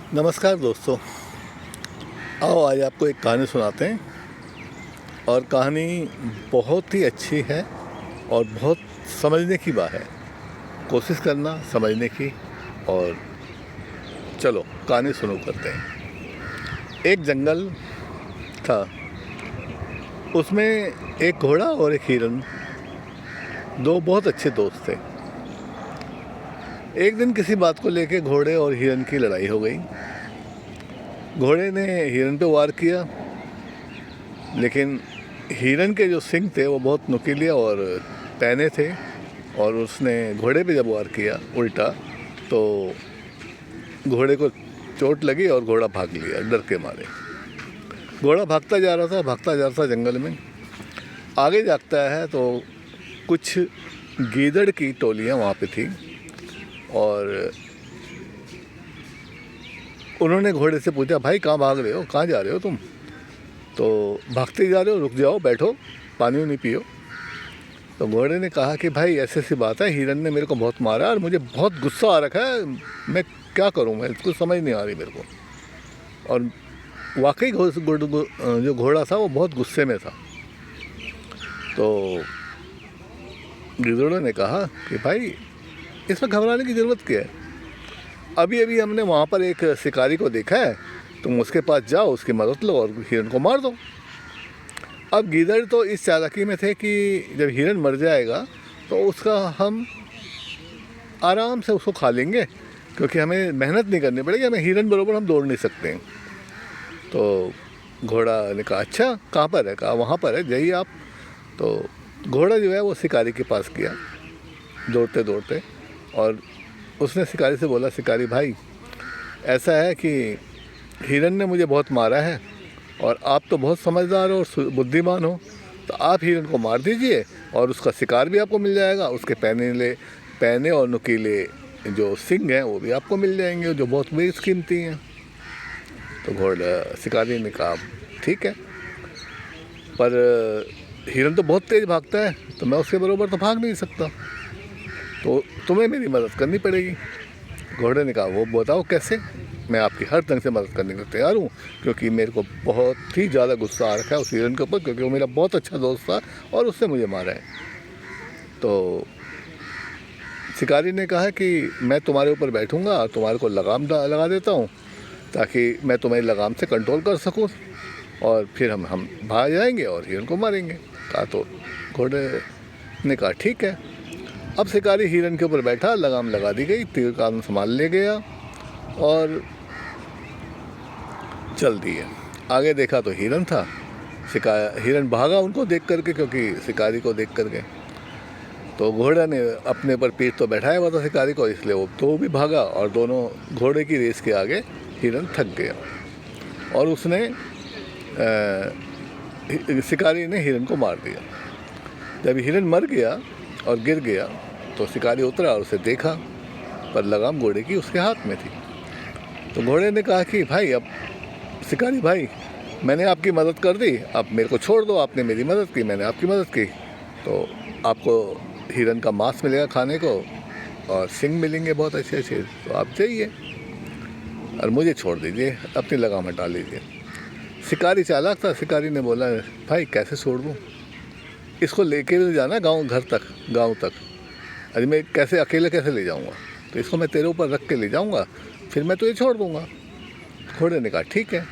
नमस्कार दोस्तों। आओ आज आपको एक कहानी सुनाते हैं। और कहानी बहुत ही अच्छी है और बहुत समझने की बात है। कोशिश करना समझने की। और चलो कहानी शुरू करते हैं। एक जंगल था, उसमें एक घोड़ा और एक हिरन, दो बहुत अच्छे दोस्त थे। एक दिन किसी बात को लेकर घोड़े और हिरन की लड़ाई हो गई। घोड़े ने हिरन पे वार किया, लेकिन हिरन के जो सींग थे वो बहुत नुकीले और पैने थे, और उसने घोड़े पे जब वार किया उल्टा, तो घोड़े को चोट लगी और घोड़ा भाग लिया डर के मारे। घोड़ा भागता जा रहा था जंगल में। आगे जाता है तो कुछ गीदड़ की टोलियाँ वहाँ पे थी, और उन्होंने घोड़े से पूछा, भाई कहाँ भाग रहे हो, कहाँ जा रहे हो तुम? तो भागते जा रहे हो, रुक जाओ, बैठो, पानी नहीं पियो। तो घोड़े ने कहा कि भाई ऐसी सी बात है, हिरन ने मेरे को बहुत मारा और मुझे बहुत गुस्सा आ रखा है, मैं क्या करूं, मैं कुछ समझ नहीं आ रही मेरे को। और वाकई जो घोड़ा था वो बहुत गुस्से में था। तो गिदड़ों ने कहा कि भाई इसमें घबराने की ज़रूरत क्या है, अभी अभी हमने वहाँ पर एक शिकारी को देखा है, तुम उसके पास जाओ, उसकी मदद लो और हिरन को मार दो। अब गीदड़ तो इस चालाकी में थे कि जब हिरन मर जाएगा तो उसका हम आराम से उसको खा लेंगे, क्योंकि हमें मेहनत नहीं करनी पड़ेगी, हमें हिरन बरोबर हम दौड़ नहीं सकते हैं। तो घोड़ा ने कहा, अच्छा कहाँ पर है? कहा वहाँ पर है, जाइए आप। तो घोड़ा जो है वो शिकारी के पास गया दौड़ते दौड़ते, और उसने शिकारी से बोला, शिकारी भाई ऐसा है कि हिरन ने मुझे बहुत मारा है, और आप तो बहुत समझदार हो और बुद्धिमान हो, तो आप हिरन को मार दीजिए और उसका शिकार भी आपको मिल जाएगा, उसके पैने और नुकीले जो सींग हैं वो भी आपको मिल जाएंगे, जो बहुत बेशकीमती हैं। तो घोड़ा शिकारी ने कहा, ठीक है, पर हिरन तो बहुत तेज़ भागता है, तो मैं उसके बराबर तो भाग नहीं सकता, तो तुम्हें मेरी मदद करनी पड़ेगी। घोड़े ने कहा, वो बताओ कैसे? मैं आपकी हर ढंग से मदद करने को तैयार हूँ, क्योंकि मेरे को बहुत ही ज़्यादा गुस्सा आ रखा है उस हिरन के ऊपर, क्योंकि वो मेरा बहुत अच्छा दोस्त था और उसने मुझे मारा है। तो शिकारी ने कहा कि मैं तुम्हारे ऊपर बैठूँगा, तुम्हारे को लगाम लगा देता हूँ, ताकि मैं तुम्हारी लगाम से कंट्रोल कर सकूँ, और फिर हम भाग जाएंगे और हिरन को मारेंगे। कहा तो घोड़े ने कहा, ठीक है। अब शिकारी हिरन के ऊपर बैठा, लगाम लगा दी गई, तीर कान संभाल ले गया और चल दिए। आगे देखा तो हिरन था। हिरन भागा उनको देख करके, क्योंकि शिकारी को देख करके। तो घोड़ा ने अपने पर पीठ तो बैठाया हुआ था शिकारी को, इसलिए वो तो भी भागा, और दोनों घोड़े की रेस के आगे हिरन थक गया, और उसने शिकारी ने हिरन को मार दिया। जब हिरन मर गया और गिर गया तो शिकारी उतरा और उसे देखा, पर लगाम घोड़े की उसके हाथ में थी। तो घोड़े ने कहा कि भाई, अब शिकारी भाई, मैंने आपकी मदद कर दी, अब मेरे को छोड़ दो, आपने मेरी मदद की, मैंने आपकी मदद की, तो आपको हिरन का मांस मिलेगा खाने को और सींग मिलेंगे बहुत अच्छे अच्छे, तो आप जाइए और मुझे छोड़ दीजिए, अपनी लगाम हटा लीजिए। शिकारी चालाक था, शिकारी ने बोला, भाई कैसे छोड़ दूँ, इसको लेके भी जाना गांव तक, अरे मैं कैसे अकेले कैसे ले जाऊंगा, तो इसको मैं तेरे ऊपर रख के ले जाऊंगा, फिर मैं तुझे छोड़ दूंगा। घोड़े ने कहा, ठीक है।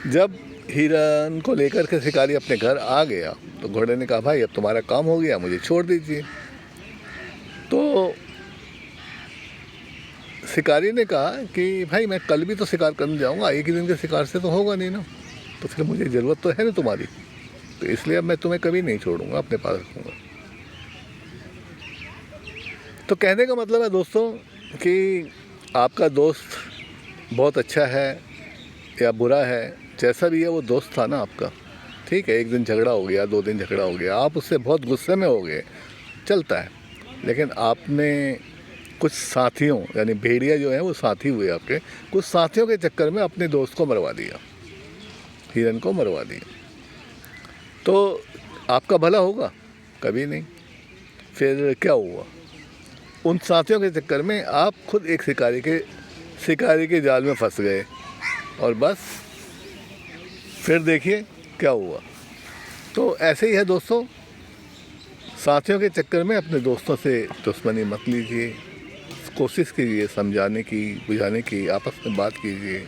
जब हिरन को लेकर के शिकारी अपने घर आ गया तो घोड़े ने कहा, भाई अब तुम्हारा काम हो गया, मुझे छोड़ दीजिए। तो शिकारी ने कहा कि भाई मैं कल भी तो शिकार करने जाऊंगा, एक ही दिन के शिकार से तो होगा नहीं ना, तो फिर मुझे ज़रूरत तो है ना तुम्हारी, तो इसलिए अब मैं तुम्हें कभी नहीं छोड़ूंगा, अपने पास रखूँगा। तो कहने का मतलब है दोस्तों कि आपका दोस्त बहुत अच्छा है या बुरा है, जैसा भी है वो दोस्त था ना आपका, ठीक है। एक दिन झगड़ा हो गया, 2 दिन झगड़ा हो गया, आप उससे बहुत गुस्से में हो गए, चलता है, लेकिन आपने कुछ साथियों, यानी भेड़िया जो है वो साथी हुए आपके, कुछ साथियों के चक्कर में अपने दोस्त को मरवा दिया, हिरन को मरवा दिया, तो आपका भला होगा? कभी नहीं। फिर क्या हुआ? उन साथियों के चक्कर में आप खुद एक शिकारी के शिकारी के जाल में फंस गए और बस फिर देखिए क्या हुआ। तो ऐसे ही है दोस्तों, साथियों के चक्कर में अपने दोस्तों से दुश्मनी मत लीजिए, कोशिश कीजिए समझाने की, बुझाने की, आपस में बात कीजिए।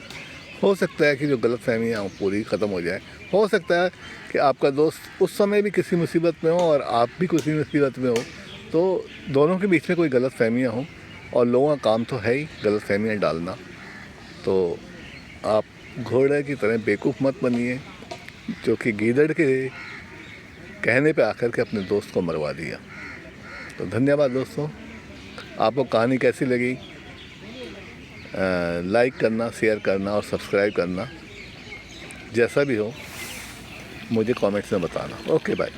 हो सकता है कि जो गलतफहमियाँ हों पूरी ख़त्म हो जाए। हो सकता है कि आपका दोस्त उस समय भी किसी मुसीबत में हो और आप भी किसी मुसीबत में हो, तो दोनों के बीच में कोई गलतफहमियाँ हों, और लोगों का काम तो है ही गलतफहमियाँ डालना। तो आप घोड़े की तरह बेवकूफ़ मत बनिए जो कि गीदड़ के कहने पे आकर के अपने दोस्त को मरवा दिया। तो धन्यवाद दोस्तों, आपको कहानी कैसी लगी लाइक करना, शेयर करना और सब्सक्राइब करना, जैसा भी हो मुझे कमेंट्स में बताना। Okay bye.